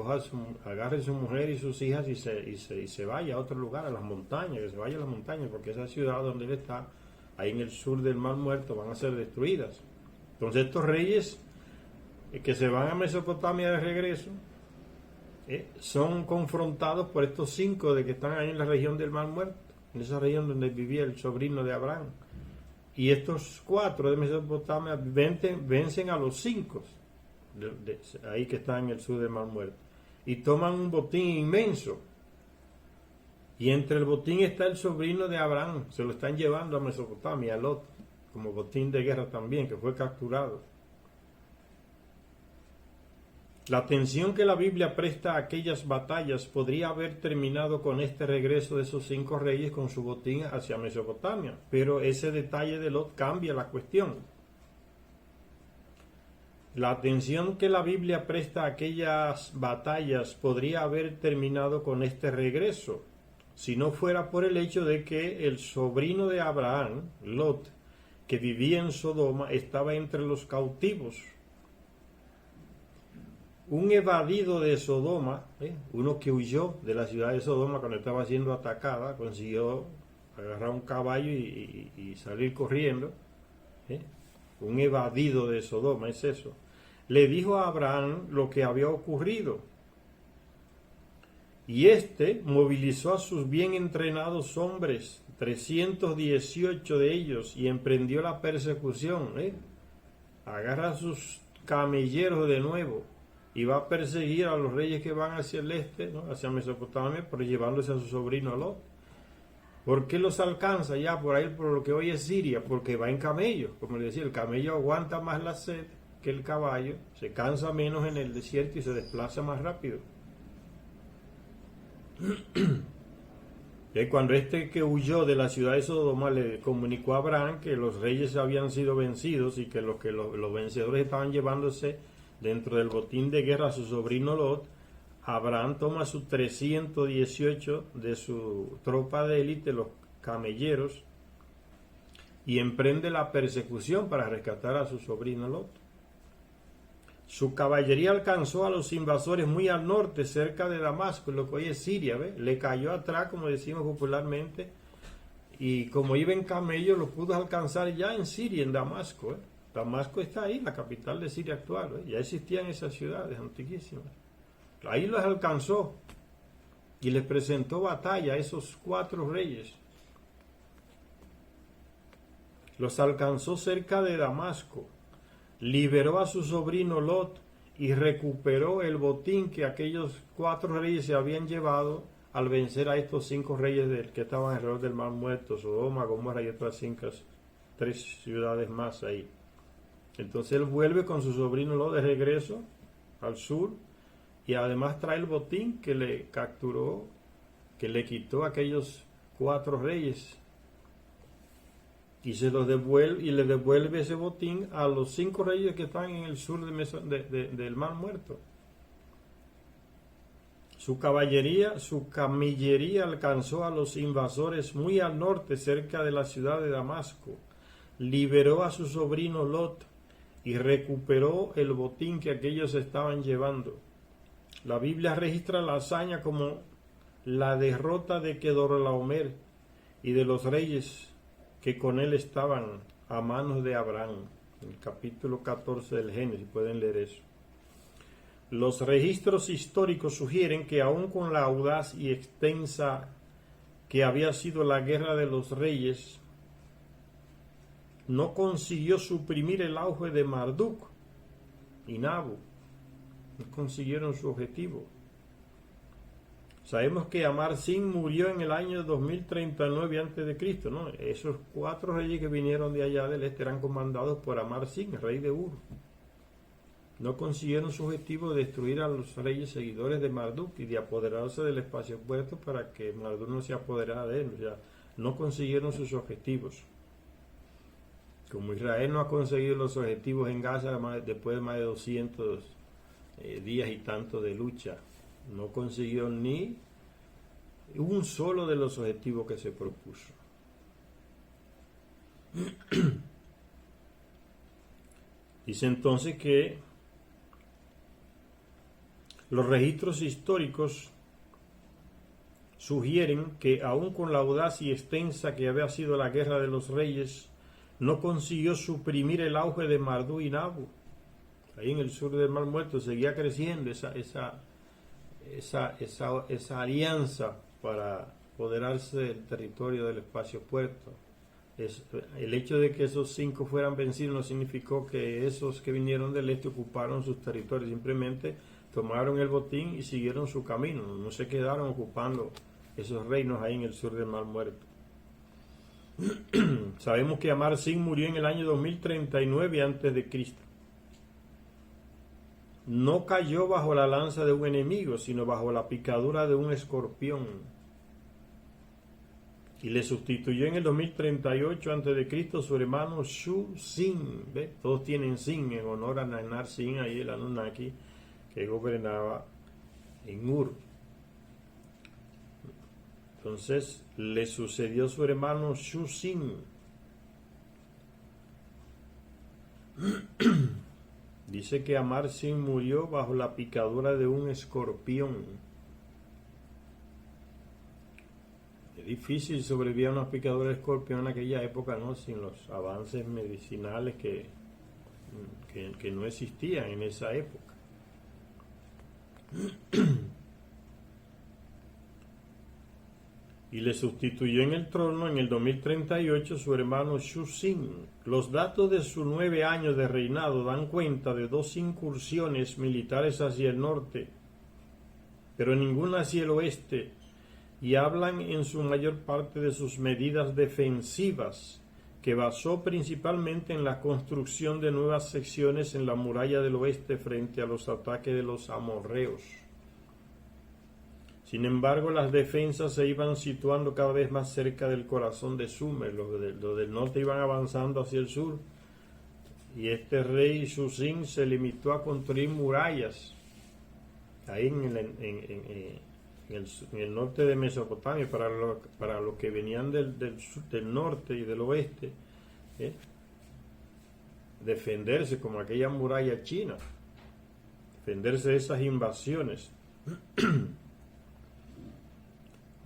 agarre su mujer y sus hijas y se vaya a otro lugar, a las montañas, que se vaya a las montañas, porque esa ciudad donde él está, ahí en el sur del Mar Muerto, van a ser destruidas. Entonces estos reyes que se van a Mesopotamia de regreso, son confrontados por estos 5 de que están ahí en la región del Mar Muerto, en esa región donde vivía el sobrino de Abraham. Y estos 4 de Mesopotamia vencen a los 5 ahí que están en el sur del Mar Muerto y toman un botín inmenso. Y entre el botín está el sobrino de Abraham, se lo están llevando a Mesopotamia, a Lot, como botín de guerra también, que fue capturado. La atención que la Biblia presta a aquellas batallas podría haber terminado con este regreso de esos 5 reyes con su botín hacia Mesopotamia, pero ese detalle de Lot cambia la cuestión. La atención que la Biblia presta a aquellas batallas podría haber terminado con este regreso, si no fuera por el hecho de que el sobrino de Abraham, Lot, que vivía en Sodoma, estaba entre los cautivos. Un evadido de Sodoma, uno que huyó de la ciudad de Sodoma cuando estaba siendo atacada, consiguió agarrar un caballo y salir corriendo. Un evadido de Sodoma es eso. Le dijo a Abraham lo que había ocurrido. Y éste movilizó a sus bien entrenados hombres, 318 de ellos, y emprendió la persecución. Agarra a sus camelleros de nuevo y va a perseguir a los reyes que van hacia el este, ¿no? Hacia Mesopotamia, pero llevándose a su sobrino Lot. ¿Por qué los alcanza ya por ahí, por lo que hoy es Siria? Porque va en camello. Como les decía, el camello aguanta más la sed que el caballo, se cansa menos en el desierto y se desplaza más rápido. Y cuando este que huyó de la ciudad de Sodoma le comunicó a Abraham que los reyes habían sido vencidos y que los vencedores estaban llevándose dentro del botín de guerra a su sobrino Lot, Abraham toma sus 318 de su tropa de élite, los camelleros, y emprende la persecución para rescatar a su sobrino Lot. Su caballería alcanzó a los invasores muy al norte, cerca de Damasco, lo que hoy es Siria, ¿ve? Le cayó atrás, como decimos popularmente, y como iba en camello, lo pudo alcanzar ya en Siria, en Damasco, ¿eh? Damasco está ahí, la capital de Siria actual, ¿eh? Ya existían esas ciudades antiquísimas. Ahí los alcanzó y les presentó batalla a esos 4 reyes. Los alcanzó cerca de Damasco. liberó a su sobrino Lot y recuperó el botín que aquellos 4 reyes se habían llevado al vencer a estos 5 reyes que estaban alrededor del Mar Muerto, Sodoma, Gomorra y otras 3 ciudades más ahí. Entonces él vuelve con su sobrino Lot de regreso al sur y además trae el botín que le capturó, que le quitó a aquellos 4 reyes, y se los devuelve, y le devuelve ese botín a los 5 reyes que están en el sur del Mar Muerto. Su camillería alcanzó a los invasores muy al norte, cerca de la ciudad de Damasco. Liberó a su sobrino Lot y recuperó el botín que aquellos estaban llevando. La Biblia registra la hazaña como la derrota de Kedorlaomer y de los reyes que con él estaban a manos de Abraham. En el capítulo 14 del Génesis pueden leer eso. Los registros históricos sugieren que aun con la audaz y extensa que había sido la guerra de los reyes, no consiguió suprimir el auge de Marduk y Nabu. No consiguieron su objetivo. Sabemos que Amar-Sin murió en el año 2039 a.C., ¿no? Esos 4 reyes que vinieron de allá del este eran comandados por Amar-Sin, rey de Ur. No consiguieron su objetivo de destruir a los reyes seguidores de Marduk y de apoderarse del espacio puerto para que Marduk no se apoderara de él. O sea, no consiguieron sus objetivos. Como Israel no ha conseguido los objetivos en Gaza después de más de 200 días y tanto de lucha, no consiguió ni un solo de los objetivos que se propuso. Dice entonces que los registros históricos sugieren que aun con la audacia extensa que había sido la guerra de los reyes, no consiguió suprimir el auge de Marduk y Nabu. Ahí en el sur del Mar Muerto seguía creciendo esa alianza para apoderarse del territorio del espacio puerto. El hecho de que esos 5 fueran vencidos no significó que esos que vinieron del este ocuparon sus territorios, simplemente tomaron el botín y siguieron su camino, no se quedaron ocupando esos reinos ahí en el sur del Mar Muerto. Sabemos que Amar-Sin murió en el año 2039 a.C. No cayó bajo la lanza de un enemigo, sino bajo la picadura de un escorpión. Y le sustituyó en el 2038 a.C. su hermano Shu-Sin. ¿Ve? Todos tienen Sin en honor a Nanar-Sin, ahí el Anunnaki, que gobernaba en Ur. Entonces le sucedió su hermano Shu-Sin. Dice que Amar-Sin murió bajo la picadura de un escorpión. Es difícil sobrevivir a una picadura de escorpión en aquella época, ¿no? Sin los avances medicinales que no existían en esa época. Y le sustituyó en el trono en el 2038 su hermano Shu-Sin. Los datos de sus 9 años de reinado dan cuenta de 2 incursiones militares hacia el norte, pero ninguna hacia el oeste, y hablan en su mayor parte de sus medidas defensivas, que basó principalmente en la construcción de nuevas secciones en la muralla del oeste frente a los ataques de los amorreos. Sin embargo, las defensas se iban situando cada vez más cerca del corazón de Sumer. Los del norte iban avanzando hacia el sur, y este rey Shu-Sin se limitó a construir murallas ahí en el norte de Mesopotamia para los que venían del norte y del oeste, defenderse como aquella muralla china, defenderse de esas invasiones.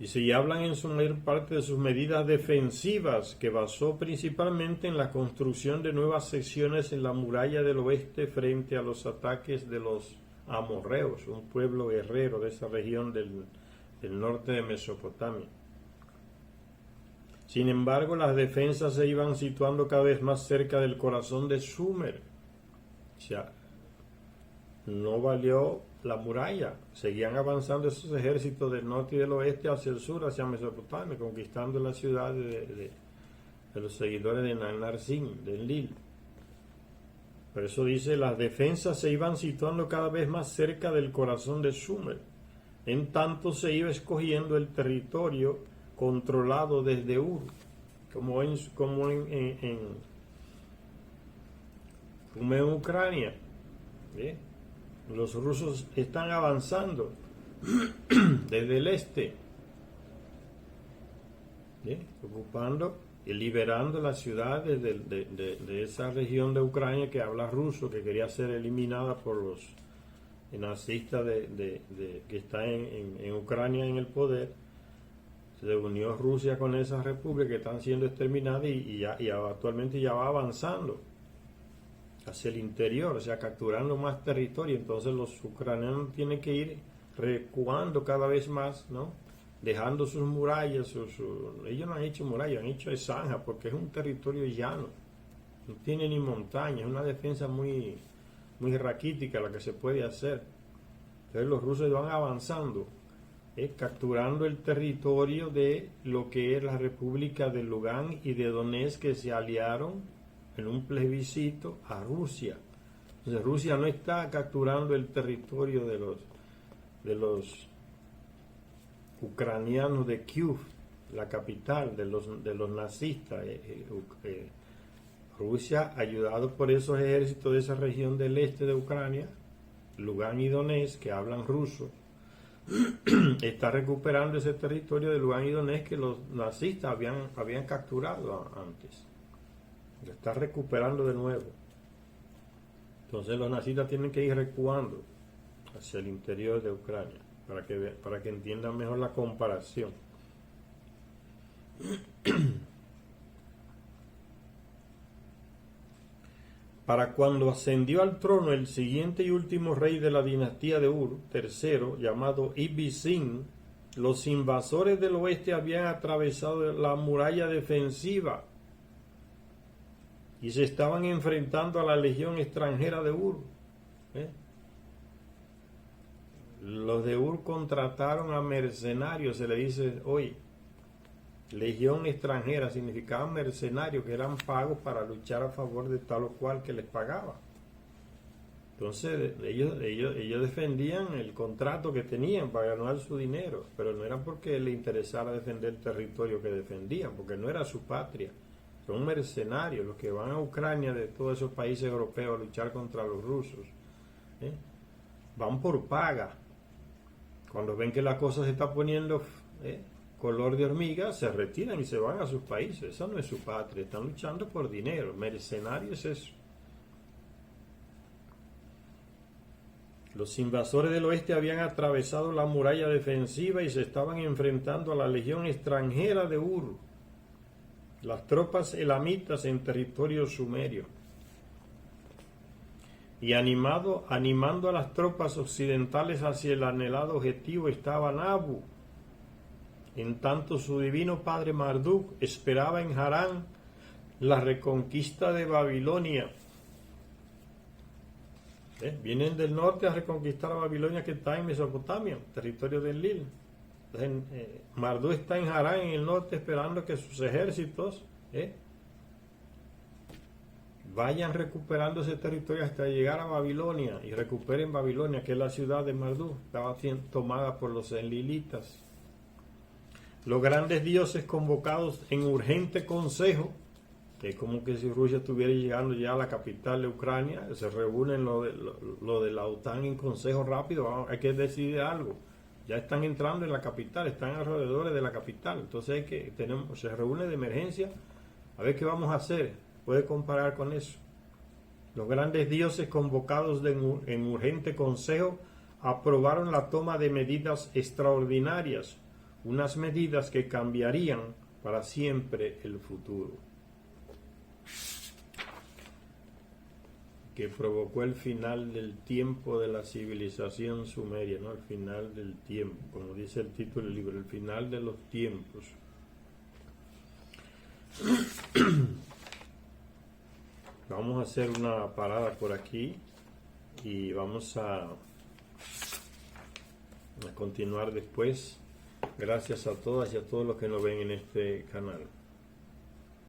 Y hablan en su mayor parte de sus medidas defensivas, que basó principalmente en la construcción de nuevas secciones en la muralla del oeste frente a los ataques de los amorreos, un pueblo guerrero de esa región del norte de Mesopotamia. Sin embargo, las defensas se iban situando cada vez más cerca del corazón de Sumer. O sea, no valió la muralla. Seguían avanzando esos ejércitos del norte y del oeste hacia el sur, hacia Mesopotamia, conquistando las ciudades de los seguidores de Narsin, de Enlil. Por eso dice, las defensas se iban situando cada vez más cerca del corazón de Sumer. En tanto se iba escogiendo el territorio controlado desde Ur, como en Ucrania. ¿Sí? Los rusos están avanzando desde el este, ¿sí? Ocupando y liberando las ciudades de esa región de Ucrania que habla ruso, que quería ser eliminada por los nazistas que está en Ucrania en el poder. Se unió Rusia con esas repúblicas que están siendo exterminadas y actualmente ya va avanzando hacia el interior, o sea, capturando más territorio. Entonces los ucranianos tienen que ir recuando cada vez más, ¿no? Dejando sus murallas, ellos no han hecho murallas, han hecho zanja, porque es un territorio llano, no tiene ni montaña, es una defensa muy raquítica la que se puede hacer. Entonces los rusos van avanzando, capturando el territorio de lo que es la República de Lugansk y de Donetsk, que se aliaron en un plebiscito a Rusia. Entonces Rusia no está capturando el territorio de los ucranianos de Kiev, la capital de los nazistas. Rusia, ayudado por esos ejércitos de esa región del este de Ucrania, Lugansk y Donetsk, que hablan ruso, está recuperando ese territorio de Lugansk y Donetsk que los nazistas habían capturado antes. Lo está recuperando de nuevo. Entonces los nazistas tienen que ir recuando hacia el interior de Ucrania para que entiendan mejor la comparación. Para cuando ascendió al trono el siguiente y último rey de la dinastía de Ur, tercero, llamado Ibbi-Sin, los invasores del oeste habían atravesado la muralla defensiva y se estaban enfrentando a la legión extranjera de Ur. Los de Ur contrataron a mercenarios, se le dice hoy. Legión extranjera significaba mercenarios que eran pagos para luchar a favor de tal o cual que les pagaba. Entonces ellos defendían el contrato que tenían para ganar su dinero, pero no era porque les interesara defender el territorio que defendían, porque no era su patria. Son mercenarios los que van a Ucrania de todos esos países europeos a luchar contra los rusos. Van por paga. Cuando ven que la cosa se está poniendo color de hormiga, se retiran y se van a sus países. Esa no es su patria, están luchando por dinero. Mercenarios es eso. Los invasores del oeste habían atravesado la muralla defensiva y se estaban enfrentando a la legión extranjera de Ur, las tropas elamitas en territorio sumerio. Y animando a las tropas occidentales hacia el anhelado objetivo estaba Nabu. En tanto su divino padre Marduk esperaba en Harán la reconquista de Babilonia. Vienen del norte a reconquistar a Babilonia, que está en Mesopotamia, territorio de Enlil. Entonces, Marduk está en Harán, en el norte, esperando que sus ejércitos vayan recuperando ese territorio hasta llegar a Babilonia y recuperen Babilonia, que es la ciudad de Marduk. Estaba tomada por los enlilitas. Los grandes dioses convocados en urgente consejo, que es como que si Rusia estuviera llegando ya a la capital de Ucrania, se reúnen lo de la OTAN en consejo rápido, hay que decidir algo. Ya están entrando en la capital, están alrededor de la capital, entonces se reúne de emergencia, a ver qué vamos a hacer. Puede comparar con eso. Los grandes dioses convocados en urgente consejo aprobaron la toma de medidas extraordinarias, unas medidas que cambiarían para siempre el futuro, que provocó el final del tiempo de la civilización sumeria, ¿no? El final del tiempo, como dice el título del libro, el final de los tiempos. Vamos a hacer una parada por aquí. y vamos a continuar después. Gracias a todas y a todos los que nos ven en este canal.